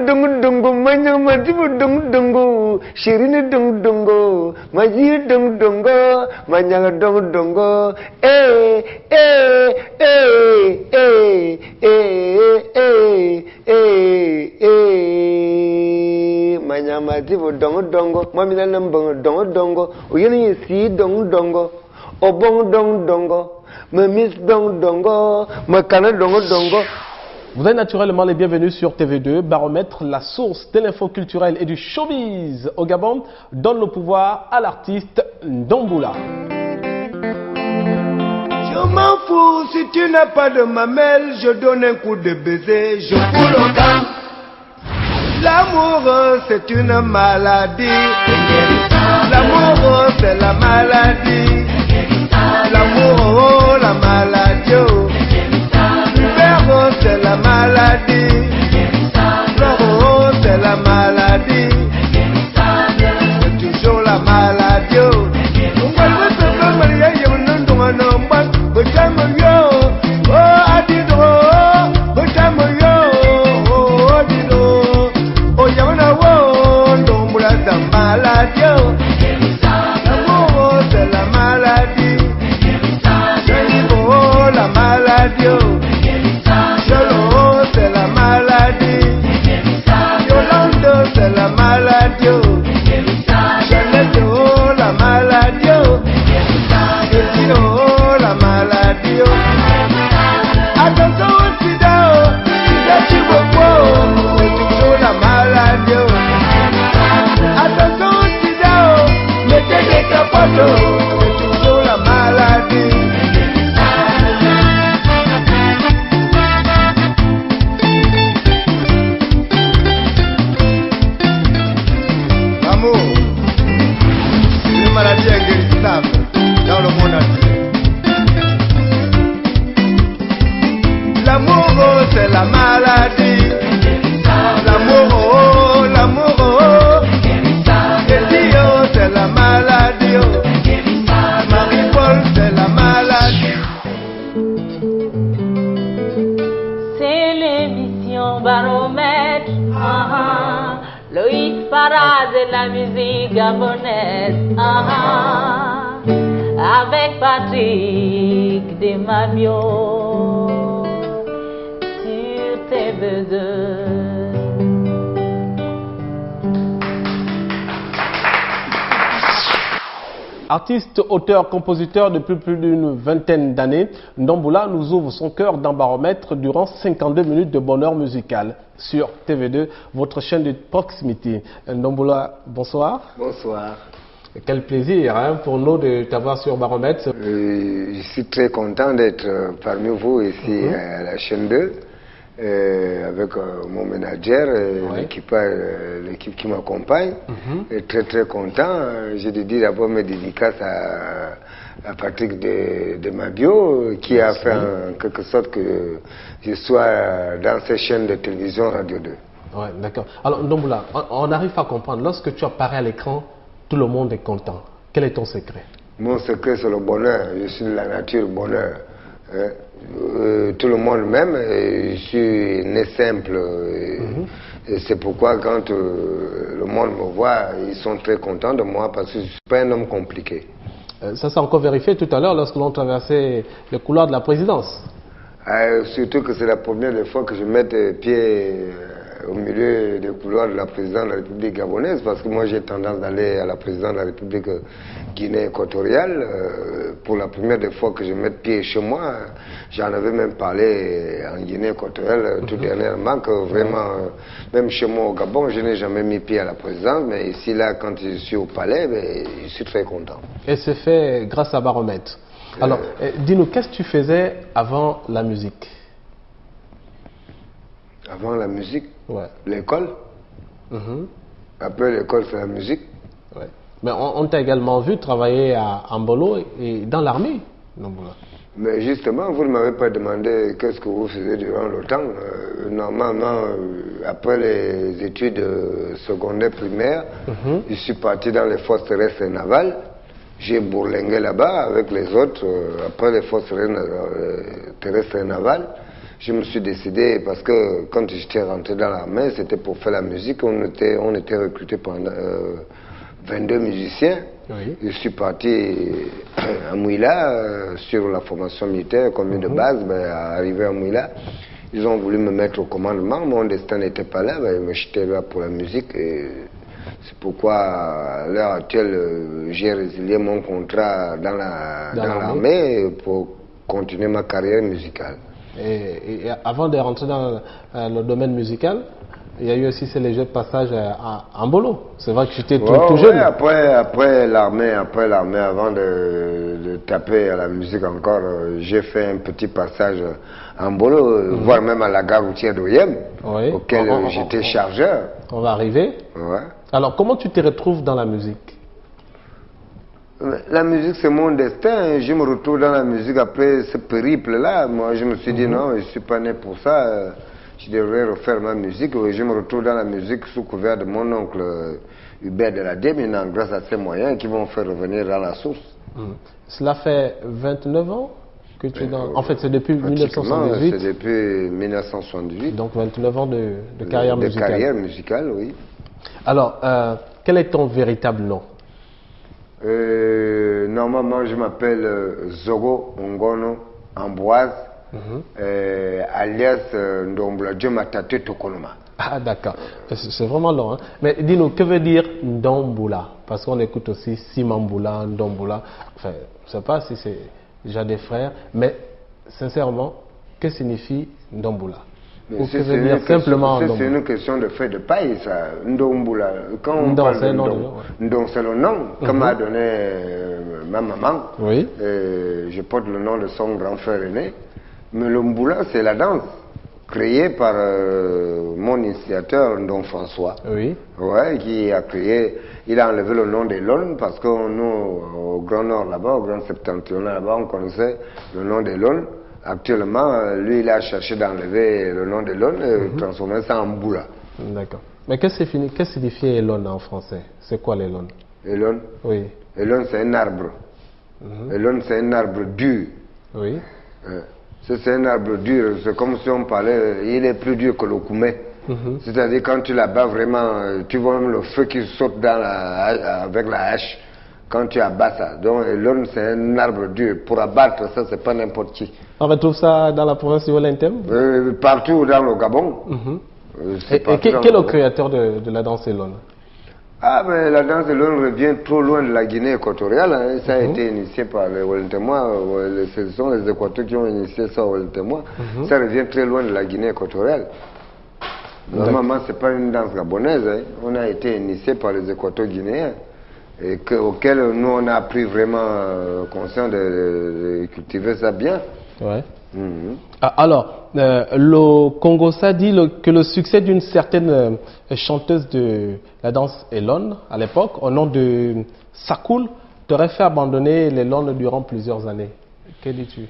dung dungu, manya madibu dung dungu, shirini dung dungu, maji dung dungu, manya dung dungu, manya madibu dung dungu, mamina nambang dung dungu, uyeni si dung dungu, obong dung dungu, mamis dung dungu, makana dung dungu. Vous êtes naturellement les bienvenus sur TV2. Baromètre, la source de l'info culturelle et du showbiz au Gabon, donne le pouvoir à l'artiste Ndomboula. Je m'en fous si tu n'as pas de mamelle, je donne un coup de baiser, je fous le camp. L'amour c'est une maladie, l'amour c'est la maladie, l'amour la maladie, l'hiver c'est la maladie, l'eau c'est la maladie, c'est toujours la maladie. Baromètre, Loïc Farah de la musique gabonaise, avec Patrick Demamio sur TV2. Artiste, auteur, compositeur depuis plus d'une vingtaine d'années, Ndomboula nous ouvre son cœur d'un baromètre durant 52 minutes de bonheur musical sur TV2, votre chaîne de proximité. Ndomboula, bonsoir. Bonsoir. Quel plaisir pour nous de t'avoir sur Baromètre. Je suis très content d'être parmi vous ici à la chaîne 2. Avec mon manager, l'équipe qui m'accompagne, et très content. J'ai de dire d'abord mes dédicaces à Patrick de Mabio, qui a fait en quelque sorte que je sois dans ces chaînes de télévision Radio 2. Ouais, d'accord. Alors Ndomboula, on arrive à comprendre, lorsque tu apparais à l'écran, tout le monde est content. Quel est ton secret? Mon secret c'est le bonheur, je suis de la nature bonheur. Tout le monde m'aime, je suis né simple, et c'est pourquoi quand le monde me voit, ils sont très contents de moi parce que je ne suis pas un homme compliqué. Ça s'est encore vérifié tout à l'heure lorsque l'on traversait le couloir de la présidence. Surtout que c'est la première fois que je mets pied au milieu des couloirs de la présidence de la République gabonaise, parce que moi j'ai tendance d'aller à la présidence de la République Guinée équatoriale. Pour la première fois que je mets pied chez moi, j'en avais même parlé en Guinée équatoriale tout dernièrement, que vraiment, même chez moi au Gabon, je n'ai jamais mis pied à la présidence, mais ici là, quand je suis au palais, je suis très content. Et c'est fait grâce à Baromètre. Alors, dis-nous, qu'est-ce que tu faisais avant la musique? Avant la musique? Ouais. L'école. Après l'école, c'est la musique. Ouais. Mais on t'a également vu travailler à Ambolo et dans l'armée. Mais justement, vous ne m'avez pas demandé qu'est-ce que vous faisiez durant le temps. Normalement, après les études secondaires primaires, je suis parti dans les forces terrestres et navales. J'ai bourlingué là-bas avec les autres, après les forces terrestres et navales. je me suis décidé, parce que quand j'étais rentré dans l'armée, c'était pour faire la musique. On était recrutés pendant 22 musiciens. Oui. Je suis parti à Mouila sur la formation militaire, commune de base, arrivé à Mouila. Ils ont voulu me mettre au commandement, mon destin n'était pas là, j'étais là pour la musique. C'est pourquoi, à l'heure actuelle, j'ai résilié mon contrat dans l'armée pour continuer ma carrière musicale. Et avant de rentrer dans le domaine musical, il y a eu aussi ce léger passage en Mbolo. C'est vrai que j'étais tout jeune. Après l'armée, avant de taper à la musique encore, j'ai fait un petit passage en Mbolo, voire même à la gare routière d'Oyem, auquel j'étais chargeur. On va arriver. Ouais. Alors, comment tu te retrouves dans la musique? La musique, c'est mon destin. Je me retrouve dans la musique après ce périple-là. Moi, je me suis dit, non, je ne suis pas né pour ça. Je devrais refaire ma musique. Je me retrouve dans la musique sous couvert de mon oncle Hubert de la maintenant, grâce à ces moyens qui vont faire revenir dans la source. Cela fait 29 ans que tu es dans... En fait, c'est depuis 1978. C'est depuis 1978. Donc 29 ans de carrière musicale. De carrière musicale, oui. Alors, quel est ton véritable nom? Normalement, je m'appelle Zogo Ngono Ambroise, alias Ndombula Djomatate Tokoloma. Ah, d'accord. C'est vraiment long. Hein? Mais dis-nous, que veut dire Ndombula? Parce qu'on écoute aussi Simambula, Ndombula. Enfin, je ne sais pas si c'est déjà des frères, mais sincèrement, que signifie Ndombula? Ou que veut dire simplement Ndombula? C'est une question de fait de paille, ça. Ndombula. Quand on parle de Ndom, c'est le nom que m'a donné ma maman. Oui. Je porte le nom de son grand frère aîné. Mais le Mbula, c'est la danse créée par mon initiateur, Ndom François. Oui. Ouais, qui a créé. Il a enlevé le nom de l'Aune parce que nous, au Grand Nord là-bas, au Grand Septentrion là-bas, on connaissait le nom de l'Aune. Actuellement, lui, il a cherché d'enlever le nom de l'Aune et transformer ça en Mbula. D'accord. Mais qu'est-ce que signifie Elone en français? C'est quoi l'Elone? Elone? Oui. Elone, c'est un arbre. Elone, c'est un arbre dur. Oui. C'est un arbre dur. C'est comme si on parlait, il est plus dur que le koumé. C'est-à-dire, quand tu l'abats vraiment, tu vois même le feu qui saute avec la hache. Quand tu abats ça. Donc, l'homme, c'est un arbre dur. Pour abattre ça, c'est pas n'importe qui. On retrouve ça dans la province du Wellington? Partout dans le Gabon. Et quel est le créateur de la danse Elone? Ah, mais la danse Elone revient trop loin de la Guinée équatoriale. Hein. Ça a été initié par les Wellingtonois. Ce sont les Équatoriens qui ont initié ça aux Wellingtonois. Ça revient très loin de la Guinée équatoriale. Normalement, ce n'est pas une danse gabonaise. Hein. On a été initié par les Équato-Guinéens. Et auquel nous, on a pris vraiment conscience de cultiver ça bien. Ouais. Alors, le Congossa dit que le succès d'une certaine chanteuse de la danse Elone, à l'époque, au nom de Sakoul, t'aurait fait abandonner l'Elone durant plusieurs années. Que dis-tu?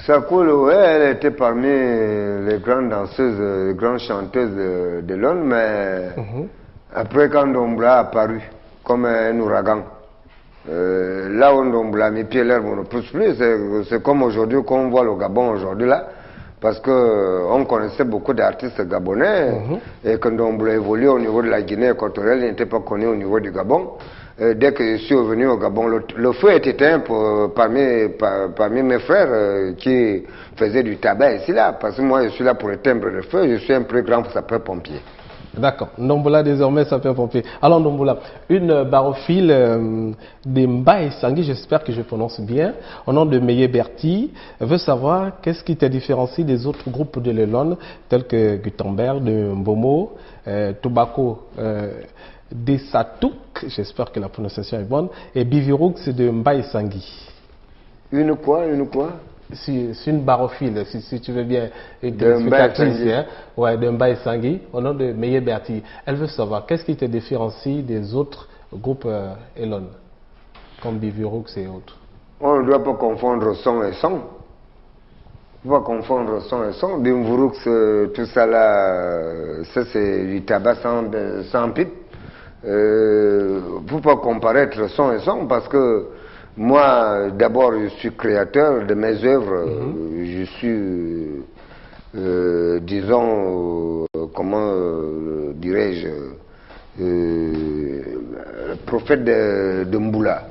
Sakoul, ouais, elle était parmi les grandes danseuses, les grandes chanteuses d'Elone, mais après, quand Ndombula a apparu comme un ouragan, là où Ndombula a mis pied l'herbe ne pousse plus, c'est comme aujourd'hui qu'on voit le Gabon aujourd'hui là, parce qu'on connaissait beaucoup d'artistes gabonais et que Ndombula évoluait au niveau de la Guinée équatoriale, il n'était pas connu au niveau du Gabon. Dès que je suis revenu au Gabon, le feu était éteint parmi mes frères qui faisaient du tabac ici là, parce que moi je suis là pour éteindre le feu, je suis un plus grand sapeur-pompier. D'accord. Ndombula désormais sapeur-pompier. Alors Ndombula, une barophile de Mbaye Sangui, j'espère que je prononce bien, au nom de Meye Berti, veut savoir qu'est-ce qui te différencie des autres groupes de l'Elone, tels que Gutenberg, de Mbomo, Tobacco de Satouk, j'espère que la prononciation est bonne, et Biviroux de Mbaye Sangui. Une quoi? C'est une barophile, si tu veux bien, une téléspectatrice, hein? Ouais, de Mbaye Sangui, au nom de Meye Berti. Elle veut savoir qu'est-ce qui te différencie des autres groupes Elone, comme Biviroux et autres. On ne doit pas confondre son et son. On ne doit pas confondre son et son. Biviroux, tout ça là, ça c'est du tabac sans pipe. Il ne faut pas comparer son et son parce que moi, d'abord, je suis créateur de mes œuvres. Je suis disons, comment dirais-je, prophète de Mboula.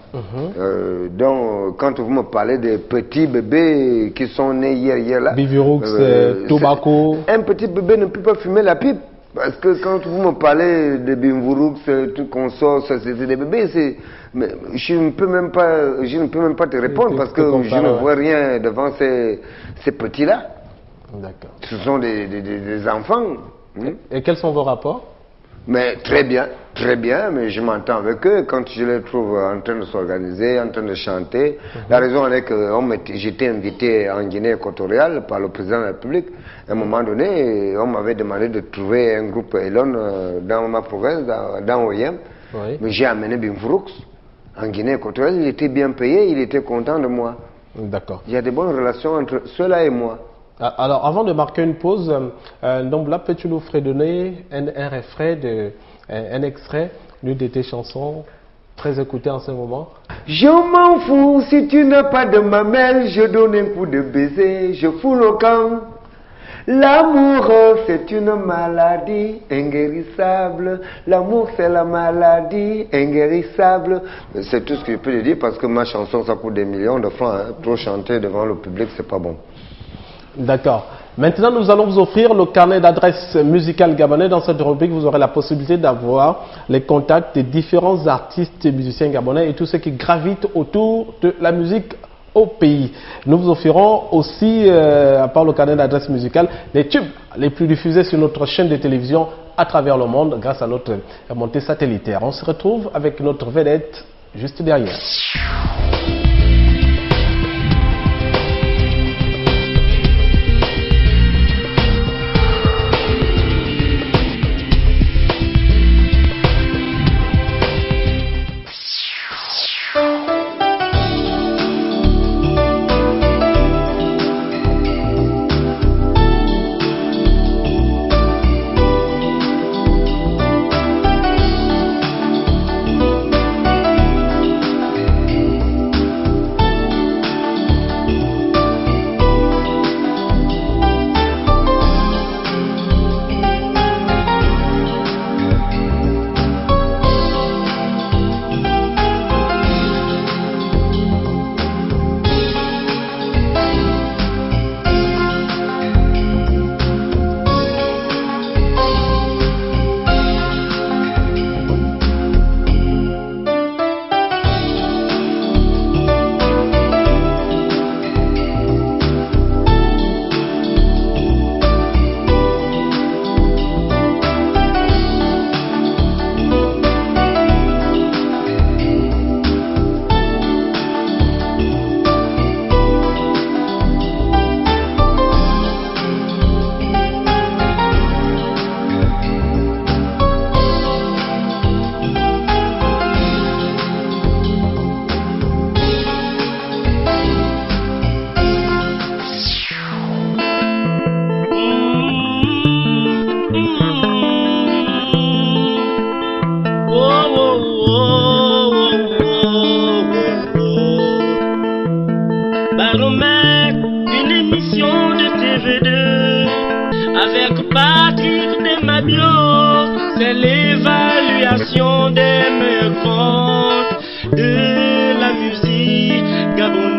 Donc, quand vous me parlez des petits bébés qui sont nés hier là, Biviroux, tobacco. Un petit bébé ne peut pas fumer la pipe. Parce que quand vous me parlez de Biviroux, tout qu'on sort, c'est des bébés, mais je ne peux même pas te répondre parce que je ne vois rien devant ces petits-là. D'accord. Ce sont des enfants. Et quels sont vos rapports? Mais très bien, mais je m'entends avec eux quand je les trouve en train de s'organiser, en train de chanter. La raison est que j'étais invité en Guinée équatoriale par le président de la République. À un moment donné, on m'avait demandé de trouver un groupe Elon dans ma province, dans Oyem. Oui. Mais j'ai amené Biviroux en Guinée équatoriale. Il était bien payé, il était content de moi. D'accord. Il y a de bonnes relations entre ceux-là et moi. Alors, avant de marquer une pause, donc là, peux-tu nous fredonner un extrait d'une de tes chansons très écoutée en ce moment? Je m'en fous si tu n'as pas de mamelle, je donne un coup de baiser, je fous le camp. L'amour, c'est une maladie inguérissable. L'amour, c'est la maladie inguérissable. C'est tout ce que je peux te dire parce que ma chanson, ça coûte des millions de francs. Trop chanter devant le public, c'est pas bon. D'accord. Maintenant, nous allons vous offrir le carnet d'adresses musicales gabonais. Dans cette rubrique, vous aurez la possibilité d'avoir les contacts des différents artistes et musiciens gabonais et tous ceux qui gravitent autour de la musique au pays. Nous vous offrirons aussi, à part le carnet d'adresses musicales, les tubes les plus diffusés sur notre chaîne de télévision à travers le monde grâce à notre montée satellitaire. On se retrouve avec notre vedette juste derrière. C'est l'évaluation des meilleurs comptes de la musique gabonaise.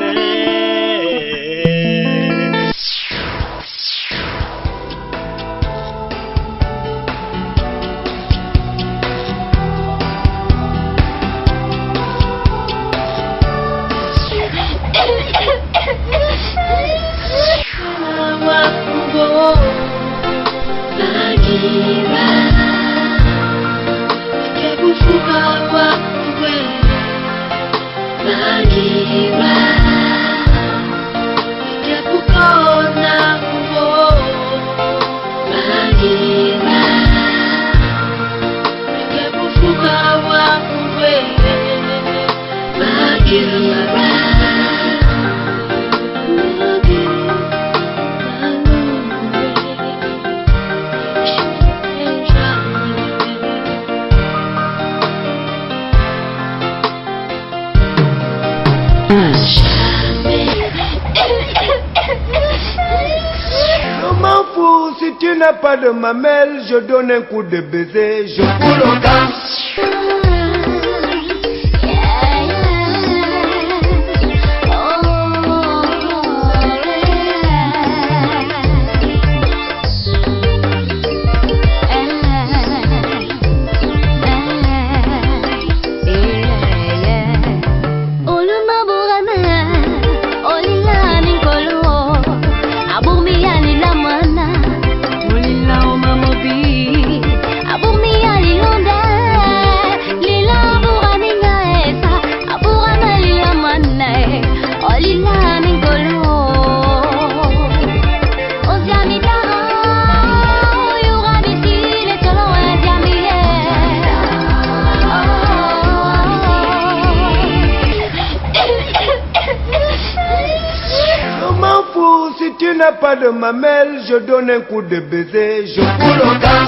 Je m'en tu n'as pas de mamelle, je donne un coup de baiser, je coule au camp. Si tu n'as pas de mamelle, je donne un coup de baiser, je coule au camp.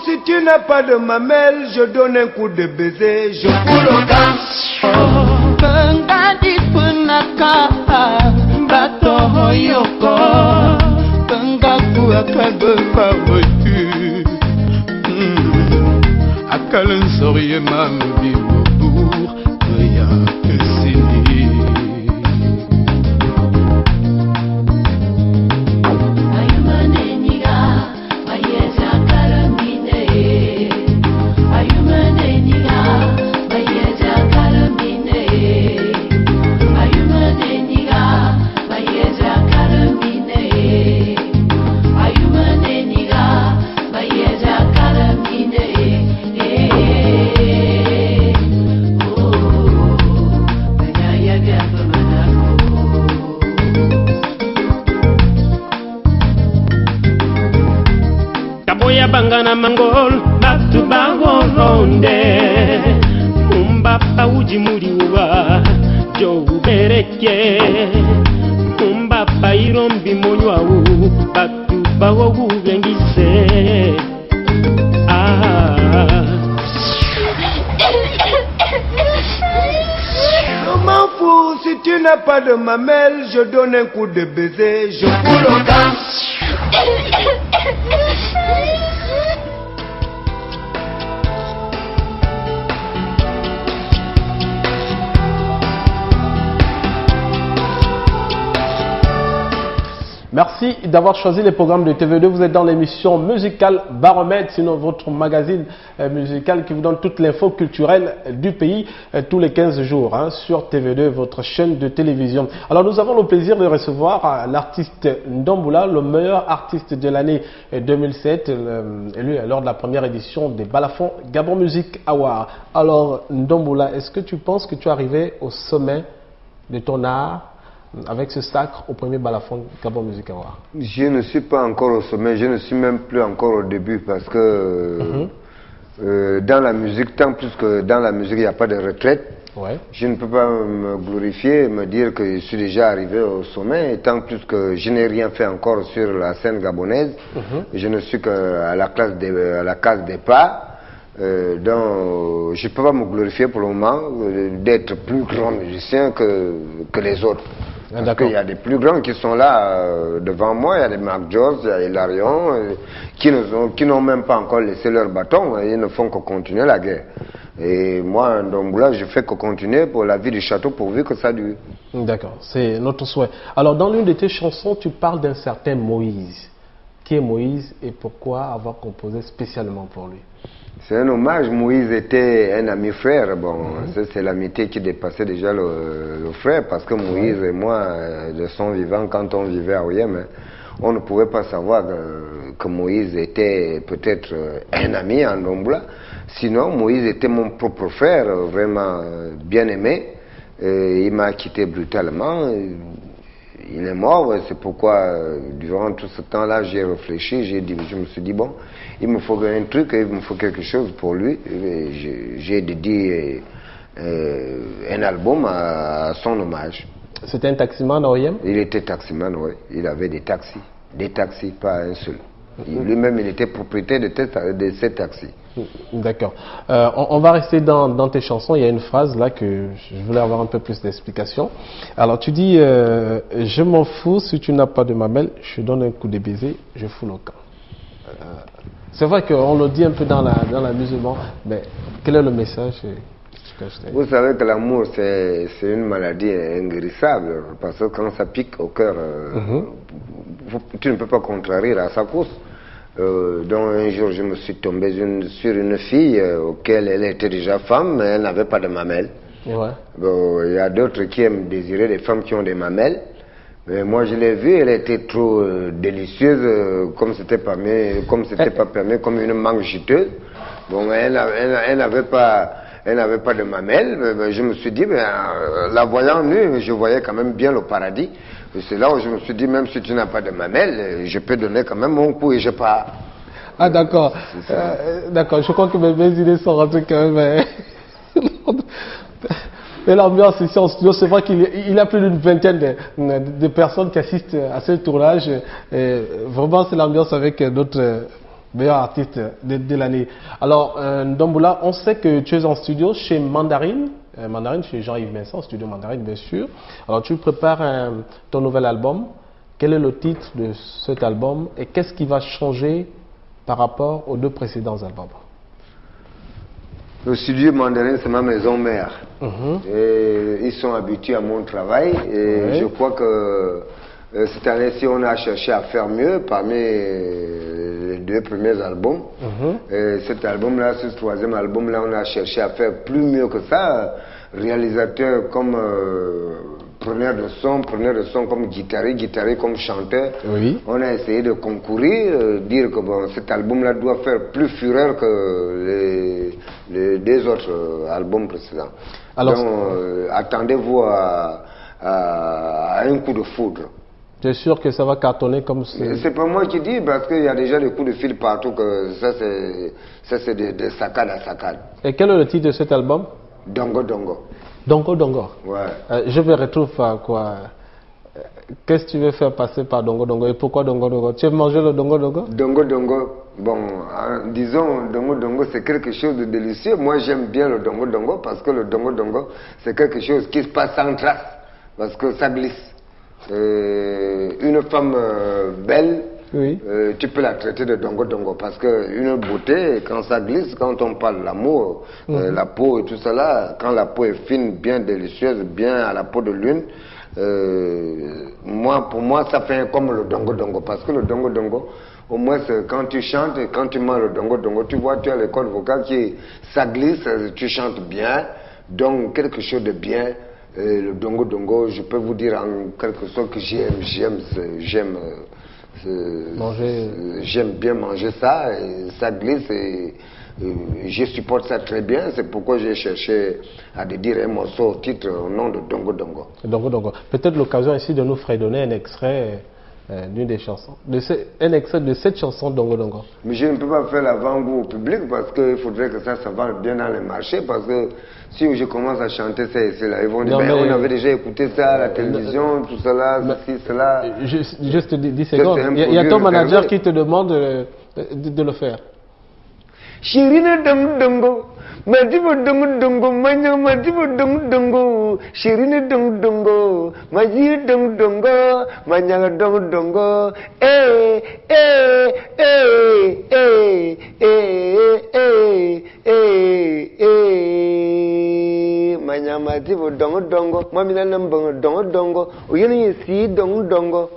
Si tu n'as pas de mamelle, je donne un coup de baiser, je coule au camp. Bangana mangol batu bagoronde umbapa uji muri uba jo ubereke umbapa irombi monywa u batu bago ubengise Je m'en fous, si tu n'as pas de mamelle, je donne un coup de baiser, je coule au camp. Merci d'avoir choisi les programmes de TV2. Vous êtes dans l'émission musicale Baromètre, sinon votre magazine musical qui vous donne toute l'info culturelle du pays tous les 15 jours sur TV2, votre chaîne de télévision. Alors nous avons le plaisir de recevoir l'artiste Ndomboula, le meilleur artiste de l'année 2007, élu lors de la première édition des Balafon Gabon Music Awards. Alors Ndomboula, est-ce que tu penses que tu es arrivé au sommet de ton art avec ce sacre au premier Balafon Gabon Music Award? Je ne suis pas encore au sommet, je ne suis même plus encore au début parce que dans la musique, tant plus que dans la musique il n'y a pas de retraite, je ne peux pas me glorifier et me dire que je suis déjà arrivé au sommet, et tant plus que je n'ai rien fait encore sur la scène gabonaise, je ne suis qu'à la case départ. Donc je ne peux pas me glorifier pour le moment d'être plus grand musicien que les autres. Parce qu'il y a des plus grands qui sont là devant moi, il y a des Marc Jones, il y a Hilarion, qui n'ont même pas encore laissé leur bâton, ils ne font que continuer la guerre. Et moi, Ndomboula, je fais que continuer pour la vie du château pourvu que ça dure. D'accord, c'est notre souhait. Alors dans l'une de tes chansons, tu parles d'un certain Moïse. Qui est Moïse et pourquoi avoir composé spécialement pour lui? C'est un hommage. Moïse était un ami frère. Bon, c'est l'amitié qui dépassait déjà le frère, parce que Moïse et moi, de son vivant, quand on vivait à Oyem, on ne pouvait pas savoir que Moïse était peut-être un ami en Ndombula. Sinon, Moïse était mon propre frère, vraiment bien aimé. Il m'a quitté brutalement. Il est mort, c'est pourquoi durant tout ce temps-là j'ai réfléchi, je me suis dit bon, il me faut un truc, il me faut quelque chose pour lui. J'ai dédié un album à son hommage. C'était un taximan d'Oyem? Il était taximan, oui. Il avait des taxis, pas un seul. Lui-même, il était propriétaire de ces taxis. D'accord. On va rester dans tes chansons. Il y a une phrase là que je voulais avoir un peu plus d'explication. Alors tu dis je m'en fous si tu n'as pas de mamelle, je donne un coup de baiser, je fous le camp. C'est vrai qu'on le dit un peu dans la musulmane, mais quel est le message? Vous savez que l'amour c'est une maladie inguérissable, parce que quand ça pique au cœur, tu ne peux pas contrarier à sa course. Donc un jour je me suis tombé sur une fille auquel elle était déjà femme, mais elle n'avait pas de mamelles. Ouais. Bon, il y a d'autres qui aiment désirer des femmes qui ont des mamelles, mais moi je l'ai vue, elle était trop délicieuse, comme c'était pas permis, comme une mangue juteuse. Bon, elle n'avait pas de mamelles, mais je me suis dit, la voyant nue, je voyais quand même bien le paradis. C'est là où je me suis dit, même si tu n'as pas de mamelles, je peux donner quand même mon coup et je pars. Ah d'accord, d'accord, je crois que mes idées sont rentrées quand même. Mais l'ambiance ici en studio, c'est vrai qu'il y a plus d'une vingtaine de personnes qui assistent à ce tournage. Et vraiment, c'est l'ambiance avec notre meilleur artiste de l'année. Alors, Ndombula, on sait que tu es en studio chez Mandarine. Mandarine, chez Jean-Yves Vincent, studio Mandarine, bien sûr. Alors, tu prépares ton nouvel album. Quel est le titre de cet album et qu'est-ce qui va changer par rapport aux deux précédents albums? Le studio Mandarine, c'est ma maison mère. Et ils sont habitués à mon travail. Et je crois que cette année-ci, on a cherché à faire mieux parmi les deux premiers albums. Et cet album-là, ce troisième album-là, on a cherché à faire plus mieux que ça. Réalisateur comme preneur de son comme guitariste comme chanteur. Oui. On a essayé de concourir, dire que bon, cet album-là doit faire plus fureur que les deux autres albums précédents. Alors, donc, attendez-vous à un coup de foudre. Tu es sûr que ça va cartonner comme c'est... C'est pas moi qui dis, parce qu'il y a déjà des coups de fil partout, que ça c'est de saccade à saccade. Et quel est le titre de cet album? Dongo Dongo. Dongo Dongo. Ouais. Je me retrouve à quoi? Qu'est-ce que tu veux faire passer par Dongo Dongo et pourquoi Dongo Dongo? Tu as mangé le Dongo Dongo? Dongo Dongo, bon, disons Dongo Dongo c'est quelque chose de délicieux. Moi j'aime bien le Dongo Dongo parce que le Dongo Dongo c'est quelque chose qui se passe sans trace, parce que ça glisse. Une femme belle, oui. Tu peux la traiter de Dongo Dongo parce qu'une beauté, quand ça glisse, quand on parle de l'amour, la peau et tout ça là, quand la peau est fine, bien délicieuse, bien à la peau de lune, pour moi ça fait comme le Dongo Dongo, parce que le Dongo Dongo, au moins quand tu chantes et quand tu manges le Dongo Dongo, tu vois, tu as les cordes vocales qui ça glisse, tu chantes bien, donc quelque chose de bien. Le Dongo Dongo, je peux vous dire en quelque sorte que j'aime bien manger ça, et ça glisse et je supporte ça très bien. C'est pourquoi j'ai cherché à dédier un morceau au titre au nom de Dongo Dongo. Dongo Dongo. Peut-être l'occasion ici de nous fredonner un extrait d'une des chansons, un extrait de cette chanson Dongo Dongo. Mais je ne peux pas faire l'avant-goût au public parce qu'il faudrait que ça vende bien dans les marchés, parce que si je commence à chanter ça et cela, ils vont dire on avait déjà écouté ça à la télévision, tout cela, ceci, cela. Juste 10 secondes. Il y a ton manager qui te demande de le faire. Shirine Dongo Dongo, Madibo Dongo Dongo, Manya Madibo Dongo Dongo, Shirine Dongo Dongo, Maji Dongo Dongo, Manya Dongo Dongo, Manya Madibo Dongo Dongo, Mamina Nambo Dongo Dongo, Uyeni Si Dongo Dongo,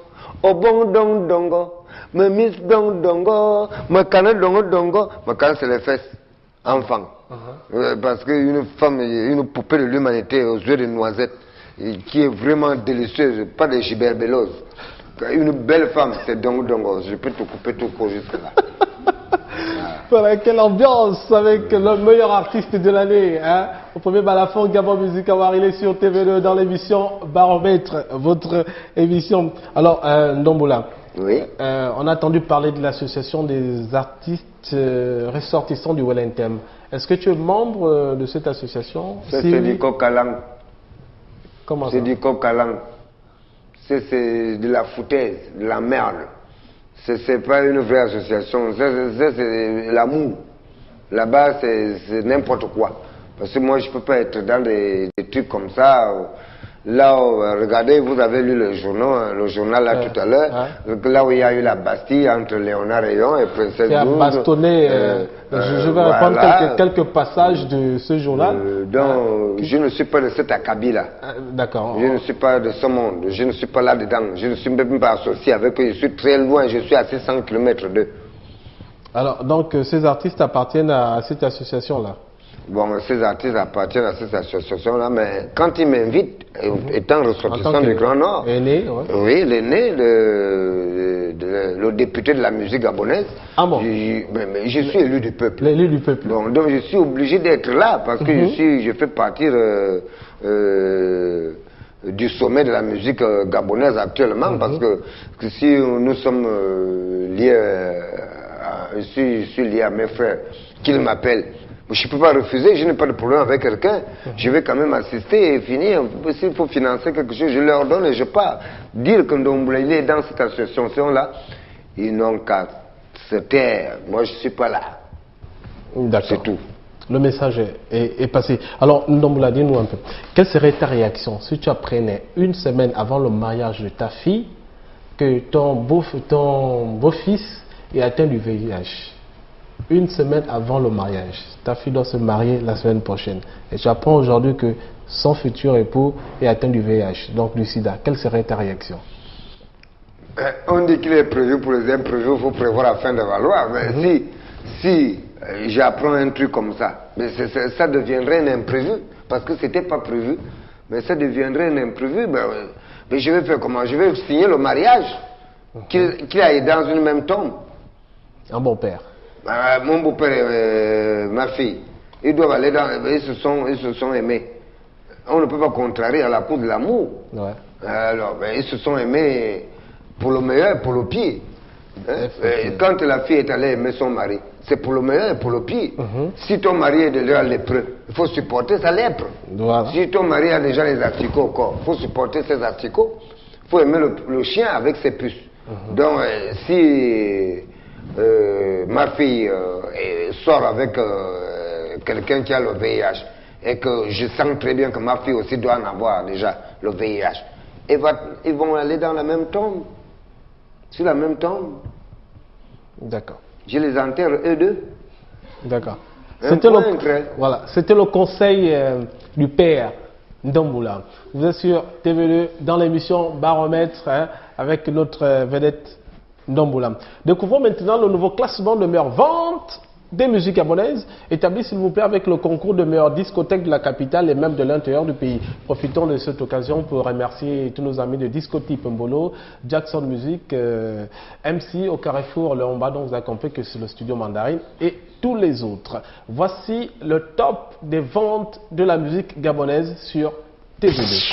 Obong Dongo Dongo. Me miss Dongo Dongo, me canne Dongo Dongo, me canne c'est les fesses. enfant. Parce qu'une femme, une poupée de l'humanité aux yeux de noisettes, qui est vraiment délicieuse, pas de giberbellose. Une belle femme, c'est Dongo. Je peux te couper tout court jusque là. Voilà, quelle ambiance avec le meilleur artiste de l'année. Hein? Au premier balafon, Gabon Music Award, il est sur TV2 dans l'émission Baromètre, votre émission. Alors, Ndomboula, Oui. on a entendu parler de l'association des artistes ressortissants du Wellington. Est-ce que tu es membre de cette association? Ça, Si c'est oui, du coq à langue. comment ça? C'est du coq à langue. C'est de la foutaise, de la merde. C'est pas une vraie association. C'est l'amour. Là-bas, c'est n'importe quoi. Parce que moi, je peux pas être dans des trucs comme ça. Là, regardez, vous avez lu le journal là tout à l'heure. Là où il y a eu la Bastille entre Léonard Rayon et Princesse Qui a Douce. bastonné. Je vais reprendre voilà. quelques passages de ce journal. Donc, je ne suis pas de cet acabit-là. D'accord. Je ne suis pas de ce monde. Je ne suis pas là-dedans. Je ne suis même pas associé avec eux. Je suis très loin. Je suis à 600 km d'eux. Alors, donc, ces artistes appartiennent à cette association-là? Bon, ces artistes appartiennent à cette association-là, mais quand ils m'invitent, étant ressortissant du Grand Nord, aîné, ouais. oui, l'aîné, le député de la musique gabonaise, Ah bon? mais je suis élu du peuple. L'élu du peuple. Bon, donc je suis obligé d'être là parce que je fais partie du sommet de la musique gabonaise actuellement, parce que si nous sommes liés, je suis lié à mes frères, qu'ils m'appellent. Je ne peux pas refuser, je n'ai pas de problème avec quelqu'un. Je vais quand même assister et finir. S'il faut financer quelque chose, je leur donne et je pars. Dire que Ndomboula est dans cette association-là, ils n'ont qu'à se taire. Moi, je ne suis pas là. D'accord. C'est tout. Le message est passé. Alors, Ndomboula, dis-nous un peu. Quelle serait ta réaction si tu apprenais une semaine avant le mariage de ta fille que ton beau-fils est atteint du VIH? Une semaine avant le mariage, ta fille doit se marier la semaine prochaine. Et tu apprends aujourd'hui que son futur époux est atteint du VIH, donc du sida. Quelle serait ta réaction? On dit qu'il est prévu pour les imprévus, il faut prévoir afin de valoir. Mais si j'apprends un truc comme ça, mais ça deviendrait un imprévu, parce que ce n'était pas prévu, mais ça deviendrait un imprévu. Mais je vais faire comment? Je vais signer le mariage, qu'il aille dans une même tombe. Un bon père. Mon beau-père et ma fille, ils doivent aller dans... Ils se sont aimés. On ne peut pas contrarier à la cour de l'amour. Ouais. Alors, ils se sont aimés pour le meilleur et pour le pire. Quand la fille est allée aimer son mari, c'est pour le meilleur et pour le pire. Si ton mari est déjà lépreux, il faut supporter sa lèpre. Voilà. Si ton mari a déjà les asticots au corps, il faut supporter ses asticots. Il faut aimer le chien avec ses puces. Donc, si... ma fille sort avec quelqu'un qui a le VIH et que je sens très bien que ma fille aussi doit en avoir déjà le VIH, ils vont aller dans la même tombe, sur la même tombe. D'accord. Je les enterre eux deux. D'accord. Voilà. C'était le conseil du père Ndomboula. Vous êtes sur TV2 dans l'émission Baromètre avec notre vedette Ndomboula. Découvrons maintenant le nouveau classement de meilleures ventes des musiques gabonaises, établi s'il vous plaît avec le concours de meilleures discothèques de la capitale et même de l'intérieur du pays. Profitons de cette occasion pour remercier tous nos amis de Discotype Mbolo, Jackson Music, MC au Carrefour Le Homba, dont vous avez compris que c'est le studio Mandarine, et tous les autres. Voici le top des ventes de la musique gabonaise sur TV2.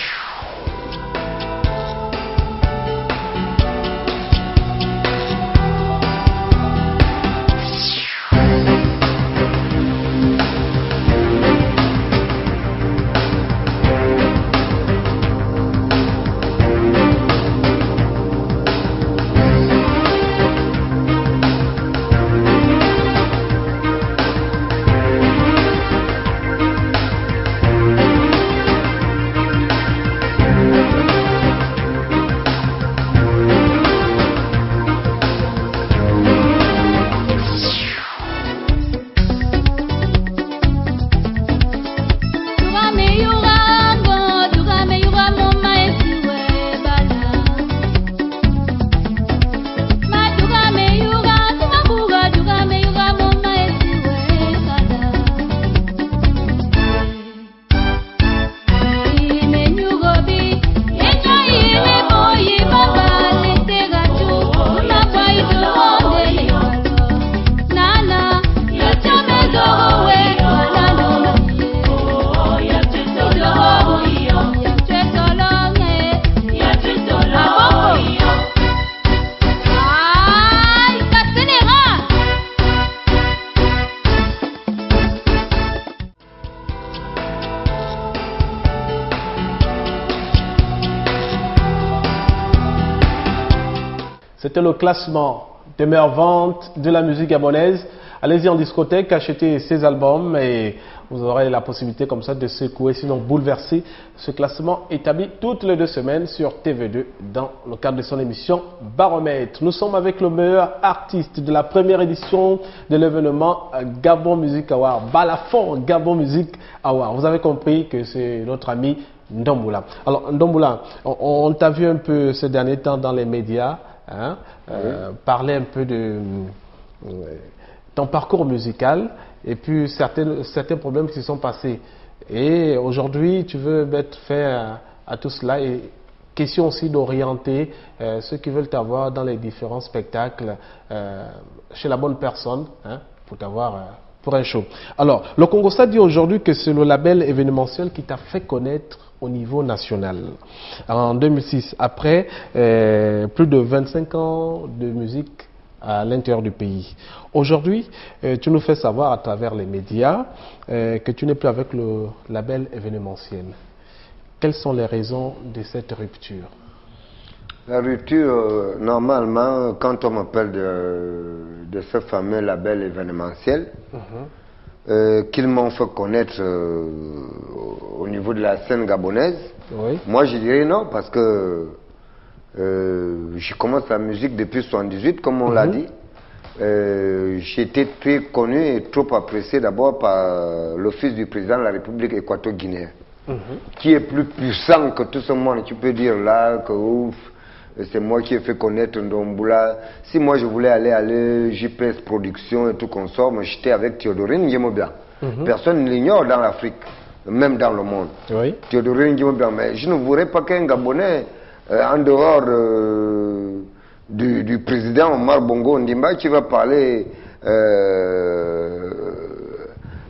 C'était le classement des meilleures ventes de la musique gabonaise. Allez-y en discothèque, achetez ces albums et vous aurez la possibilité comme ça de secouer, sinon bouleverser ce classement établi toutes les 2 semaines sur TV2 dans le cadre de son émission Baromètre. Nous sommes avec le meilleur artiste de la première édition de l'événement Gabon Music Award, Balafon Gabon Music Award. Vous avez compris que c'est notre ami Ndomboula. Alors Ndomboula, on t'a vu un peu ces derniers temps dans les médias, hein, parler un peu de ton parcours musical et puis certains problèmes qui se sont passés. Et aujourd'hui, tu veux mettre fin à tout cela et question aussi d'orienter ceux qui veulent t'avoir dans les différents spectacles chez la bonne personne, hein, pour t'avoir pour un show. Alors, le Congossa dit aujourd'hui que c'est le label événementiel qui t'a fait connaître au niveau national. En 2006, après plus de 25 ans de musique à l'intérieur du pays. Aujourd'hui, tu nous fais savoir à travers les médias que tu n'es plus avec le label événementiel. Quelles sont les raisons de cette rupture? La rupture, normalement, quand on m'appelle de ce fameux label événementiel, qu'ils m'ont fait connaître au niveau de la scène gabonaise, oui. Moi je dirais non, parce que je commence la musique depuis 1978, comme on l'a dit. J'ai été très connu et trop apprécié d'abord par le fils du président de la République équato-guinéenne, qui est plus puissant que tout ce monde. Tu peux dire là que ouf, c'est moi qui ai fait connaître Ndomboula. Si moi je voulais aller JPS Production et tout consort, moi j'étais avec Théodorine Nguemobia. Personne ne l'ignore dans l'Afrique, même dans le monde. Oui. Théodorine Nguemobia. Mais je ne voudrais pas qu'un Gabonais, en dehors du président Omar Bongo Ondimba, qui va parler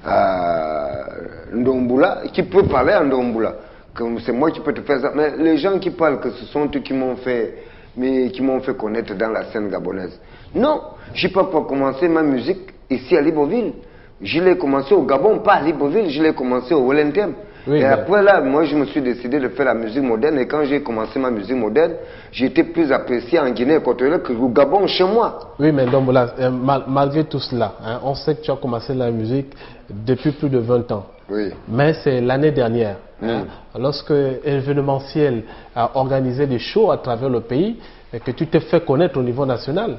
à Ndomboula, qui peut parler à Ndomboula. C'est moi qui peux te faire ça. Mais les gens qui parlent que ce sont eux qui m'ont fait connaître dans la scène gabonaise. Non, je n'ai pas commencé ma musique ici à Libreville. Je l'ai commencé au Gabon, pas à Libreville, je l'ai commencé au Wellington. Oui, et après là, moi je me suis décidé de faire la musique moderne, et quand j'ai commencé ma musique moderne, j'ai été plus apprécié en Guinée équatoriale que au Gabon chez moi. Oui, mais donc voilà, malgré tout cela, hein, on sait que tu as commencé la musique depuis plus de 20 ans. Oui. Mais c'est l'année dernière, hein, lorsque événementiel a organisé des shows à travers le pays, et que tu t'es fait connaître au niveau national.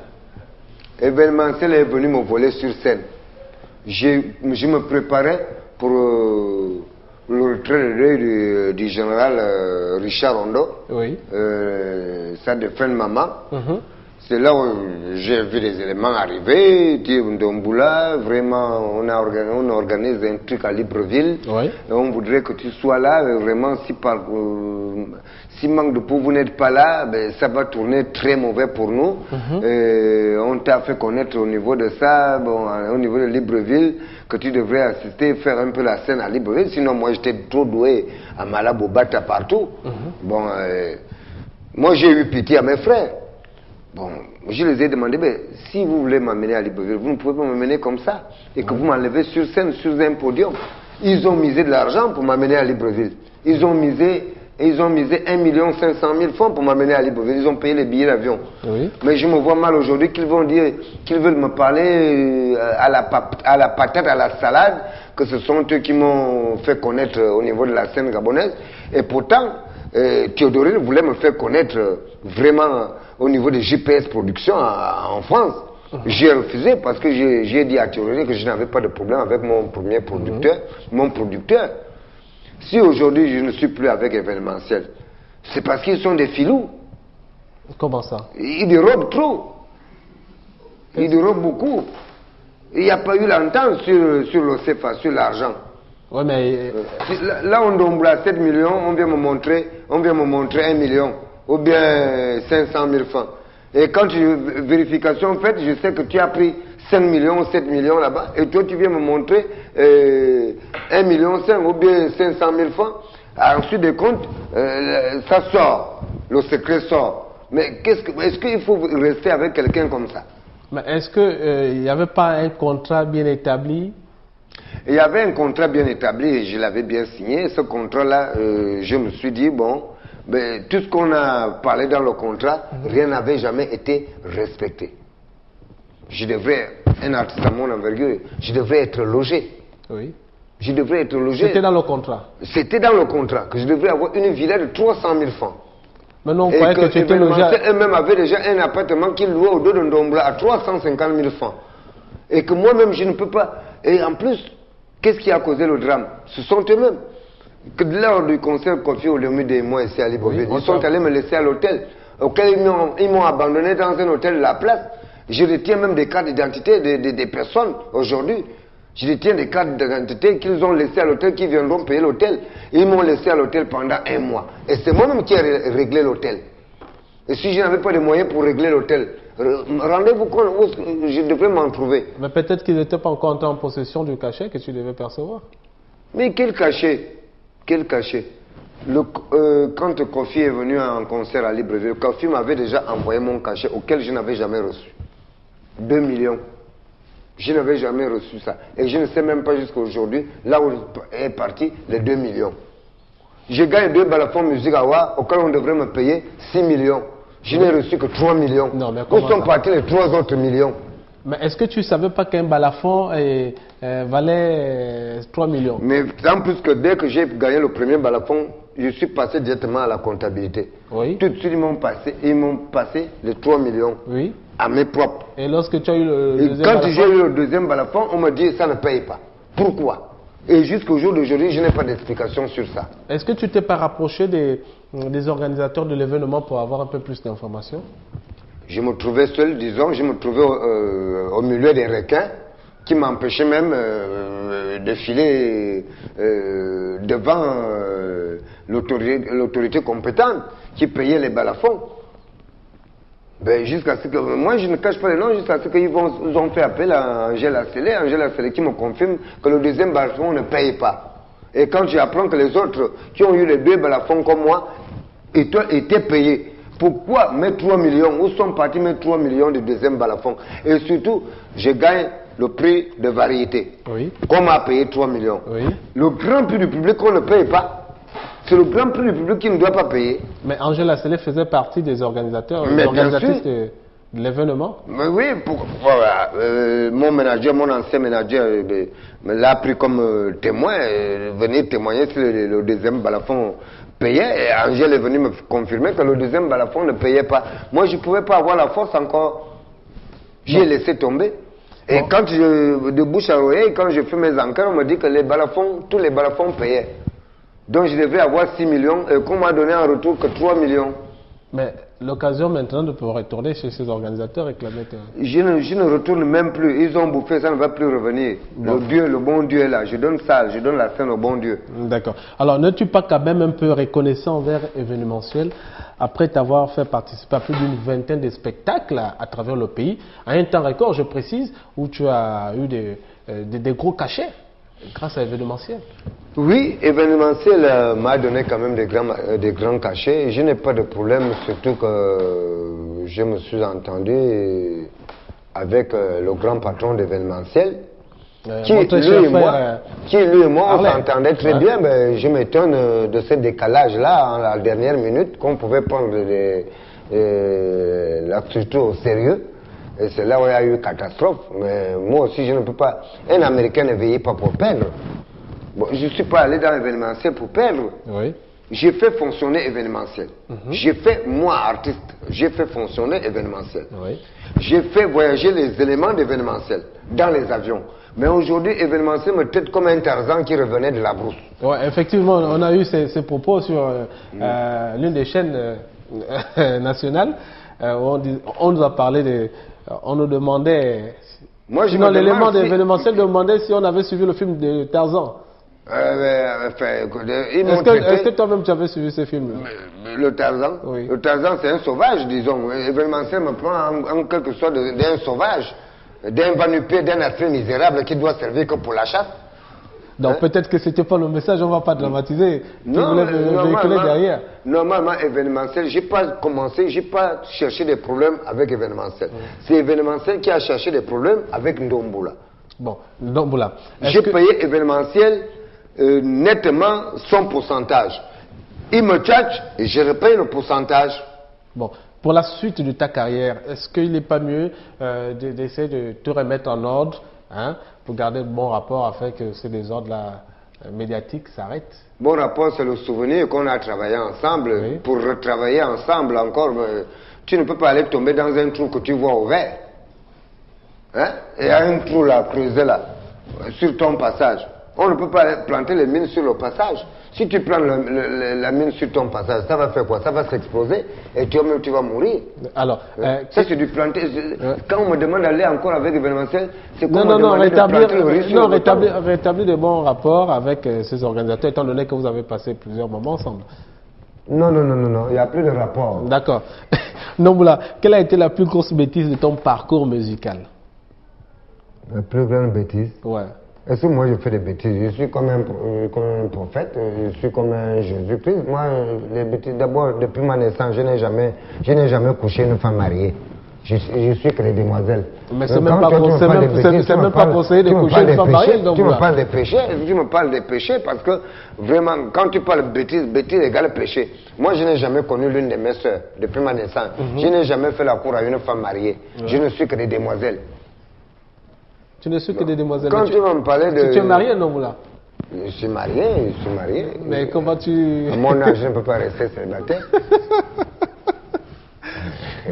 Événementiel est venu me voler sur scène. Je me préparais pour le retrait du général Richard Rondo, oui. Ça de fin de maman. C'est là où j'ai vu des éléments arriver, Ndomboula, vraiment, on organise un truc à Libreville. Oui. Et on voudrait que tu sois là, vraiment, si manque de peau, vous n'êtes pas là, ben, ça va tourner très mauvais pour nous. On t'a fait connaître au niveau de ça, bon, au niveau de Libreville, que tu devrais assister, faire un peu la scène à Libreville. Sinon, moi, j'étais trop doué à Malabobata partout. Bon, moi, j'ai eu pitié à mes frères. Bon, je les ai demandé, ben, si vous voulez m'amener à Libreville, vous ne pouvez pas m'amener comme ça, et que vous m'enlevez sur scène, sur un podium. Ils ont misé de l'argent pour m'amener à Libreville. Ils ont misé 1 500 000 francs pour m'amener à Libreville. Ils ont payé les billets d'avion. Oui. Mais je me vois mal aujourd'hui qu'ils vont dire qu'ils veulent me parler à la patate, à la salade, que ce sont eux qui m'ont fait connaître au niveau de la scène gabonaise. Et pourtant, Théodorine voulait me faire connaître vraiment au niveau de JPS Production en France. J'ai refusé parce que j'ai dit à Théodorine que je n'avais pas de problème avec mon premier producteur, mon producteur. Si aujourd'hui je ne suis plus avec événementiel, c'est parce qu'ils sont des filous. Comment ça? Ils dérobent trop. Ils dérobent beaucoup. Il n'y a pas eu l'entente sur le CFA, sur l'argent. Ouais, mais là on donne 7 millions, on vient me montrer 1 million ou bien 500 000 francs. Et quand vérification faite, je sais que tu as pris 5 millions ou 7 millions là-bas, et toi tu viens me montrer 1,5 million ou bien 500 000 francs. Ensuite des comptes, ça sort, le secret sort. Mais est-ce qu'il faut rester avec quelqu'un comme ça? Mais est-ce qu'il n'y avait pas un contrat bien établi? Il y avait un contrat bien établi et je l'avais bien signé. Ce contrat-là, je me suis dit, bon, Mais tout ce qu'on a parlé dans le contrat, rien n'avait jamais été respecté. Je devrais, un artiste à mon envergure, je devrais être logé. Oui. Je devrais être logé. C'était dans le contrat. C'était dans le contrat que je devrais avoir une villa de 300 000 francs. Mais non, on croyait que tu étais logé. Elle-même avait déjà un appartement qu'il louait au dos de Ndombla à 350 000 francs. Et que moi-même, je ne peux pas. Et en plus, qu'est-ce qui a causé le drame? Ce sont eux-mêmes. Que lors du concert Kofi Olomide et moi ici à Libreville, ils sont allés me laisser à l'hôtel, auquel ils m'ont abandonné dans un hôtel de la place. Je retiens même des cartes d'identité des personnes aujourd'hui. Je retiens des cartes d'identité qu'ils ont laissées à l'hôtel, qui viendront payer l'hôtel. Ils m'ont laissé à l'hôtel pendant 1 mois. Et c'est moi-même qui ai réglé l'hôtel. Et si je n'avais pas de moyens pour régler l'hôtel, rendez-vous compte où je devrais m'en trouver. Mais peut-être qu'ils n'étaient pas encore entrés en possession du cachet que tu devais percevoir. Mais quel cachet? Quel cachet? Quand Kofi est venu en concert à Libreville, Kofi m'avait déjà envoyé mon cachet auquel je n'avais jamais reçu. 2 millions. Je n'avais jamais reçu ça. Et je ne sais même pas jusqu'à aujourd'hui, là où est parti les 2 millions. Je gagne 2 balafons musique à Wa, auquel on devrait me payer 6 millions. Je n'ai reçu que 3 millions. Non, mais où sont partis les 3 autres millions? Mais est-ce que tu ne savais pas qu'un balafon valait 3 millions? Mais en plus que dès que j'ai gagné le premier balafon, je suis passé directement à la comptabilité. Oui. Tout de suite, ils m'ont passé les 3 millions. Oui. À mes propres. Et lorsque tu as eu le deuxième quand balafon? j'ai eu le deuxième balafon, on me dit ça ne paye pas. Pourquoi? Et jusqu'au jour d'aujourd'hui, je n'ai pas d'explication sur ça. Est-ce que tu t'es pas rapproché des organisateurs de l'événement pour avoir un peu plus d'informations? Je me trouvais seul, disons, je me trouvais au milieu des requins qui m'empêchaient même de filer devant l'autorité compétente qui payait les balafons. Ben, jusqu'à ce que, moi je ne cache pas les noms, jusqu'à ce qu'ils ont fait appel à Angela Sélé qui me confirme que le deuxième balafon ne paye pas. Et quand j'apprends que les autres qui ont eu les 2 balafons comme moi étaient payés, pourquoi mes 3 millions, où sont partis mes 3 millions de deuxième balafon? Et surtout, je gagne le prix de variété. Oui. Qu'on m'a payé 3 millions. Oui. Le grand prix du public qu'on ne paye pas. C'est le grand prix du public qui ne doit pas payer. Mais Angela Sélé faisait partie des organisateurs, Mais des organisatrices de l'événement. Mais oui, voilà, mon manager, mon ancien manager me l'a pris comme témoin, venir témoigner si le deuxième balafon payait. Et Angèle est venu me confirmer que le deuxième balafon ne payait pas. Moi, je ne pouvais pas avoir la force encore. J'ai laissé tomber. Et quand de bouche à oreille, quand je fais mes enquêtes, on me dit que les balafons, tous les balafons payaient. Donc je devais avoir 6 millions et qu'on m'a donné en retour que 3 millions. Mais l'occasion maintenant de pouvoir retourner chez ces organisateurs et réclamer... Je ne retourne même plus. Ils ont bouffé, ça ne va plus revenir. Bon. Le bon Dieu est là. Je donne ça, je donne la scène au bon Dieu. D'accord. Alors n'es-tu pas quand même un peu reconnaissant envers événementiel après t'avoir fait participer à plus d'une vingtaine de spectacles à travers le pays, à un temps record, je précise, où tu as eu des gros cachets grâce à événementiel? Oui, événementiel m'a donné quand même des grands cachets. Je n'ai pas de problème, surtout que je me suis entendu avec le grand patron d'événementiel, qui lui et moi on s'entendait très bien. Mais je m'étonne de ce décalage-là, à la dernière minute, qu'on pouvait prendre la structure au sérieux. Et c'est là où il y a eu catastrophe. Mais moi aussi, je ne peux pas. Un Américain ne veille pas pour perdre. Bon, je ne suis pas allé dans l'événementiel pour perdre. Oui. J'ai fait fonctionner événementiel. J'ai fait, moi, artiste, j'ai fait fonctionner événementiel. Oui. J'ai fait voyager les éléments d'événementiel dans les avions. Mais aujourd'hui, événementiel me traite comme un Tarzan qui revenait de la brousse. Ouais, effectivement, on a eu ces propos sur l'une des chaînes nationales. On nous a parlé on nous demandait... Moi, sinon, l'élément d'événementiel demandait si on avait suivi le film de Tarzan. Est-ce que toi-même tu avais suivi ce film? Le Tarzan? Oui. Le Tarzan, c'est un sauvage, disons. L'événementiel me prend en quelque sorte d'un sauvage, d'un vanupé, d'un affreux misérable qui doit servir que pour la chasse. Donc peut-être que c'était pas le message, on ne va pas dramatiser. Non, véhiculer derrière. Normalement, événementiel, j'ai pas cherché des problèmes avec événementiel. C'est événementiel qui a cherché des problèmes avec Ndombula. Bon, Ndombula. J'ai payé événementiel nettement son pourcentage. Il me tchatche et je repaye le pourcentage. Bon, pour la suite de ta carrière, est-ce qu'il n'est pas mieux d'essayer de te remettre en ordre, hein, pour garder de bons rapports afin que ces désordres-là médiatiques s'arrêtent? Bon rapport, c'est le souvenir qu'on a travaillé ensemble. Oui. Pour retravailler ensemble encore, tu ne peux pas aller tomber dans un trou que tu vois ouvert. Hein? Il y a un trou là, creusé là, sur ton passage. On ne peut pas planter les mines sur le passage. Si tu plants la mine sur ton passage, ça va faire quoi? Ça va s'exploser et toi-même tu vas mourir. Alors, ça c'est du planter. Quand on me demande d'aller encore avec événementiel, c'est quoi? Non, rétablir de bons rapports avec ces organisateurs, étant donné que vous avez passé plusieurs moments ensemble. Non, il n'y a plus de rapport. D'accord. Nomboula, quelle a été la plus grosse bêtise de ton parcours musical? La plus grande bêtise? Ouais. Est-ce que moi je fais des bêtises? Je suis comme un prophète, je suis comme un Jésus-Christ. Moi, les bêtises, d'abord, depuis ma naissance, je n'ai jamais couché une femme mariée. Je suis que les demoiselles. Mais c'est même pas conseillé de coucher une femme mariée. Tu me parles des péchés, tu me parles des péchés parce que vraiment, quand tu parles de bêtises, bêtise égale péché. Moi, je n'ai jamais connu l'une de mes soeurs depuis ma naissance. Je n'ai jamais fait la cour à une femme mariée. Je ne suis que des demoiselles. Tu ne suis que des demoiselles. Quand tu vas me parler de... Tu es marié, Nomboula? Je suis marié. Mais comment tu... À mon âge, je ne peux pas rester célibataire.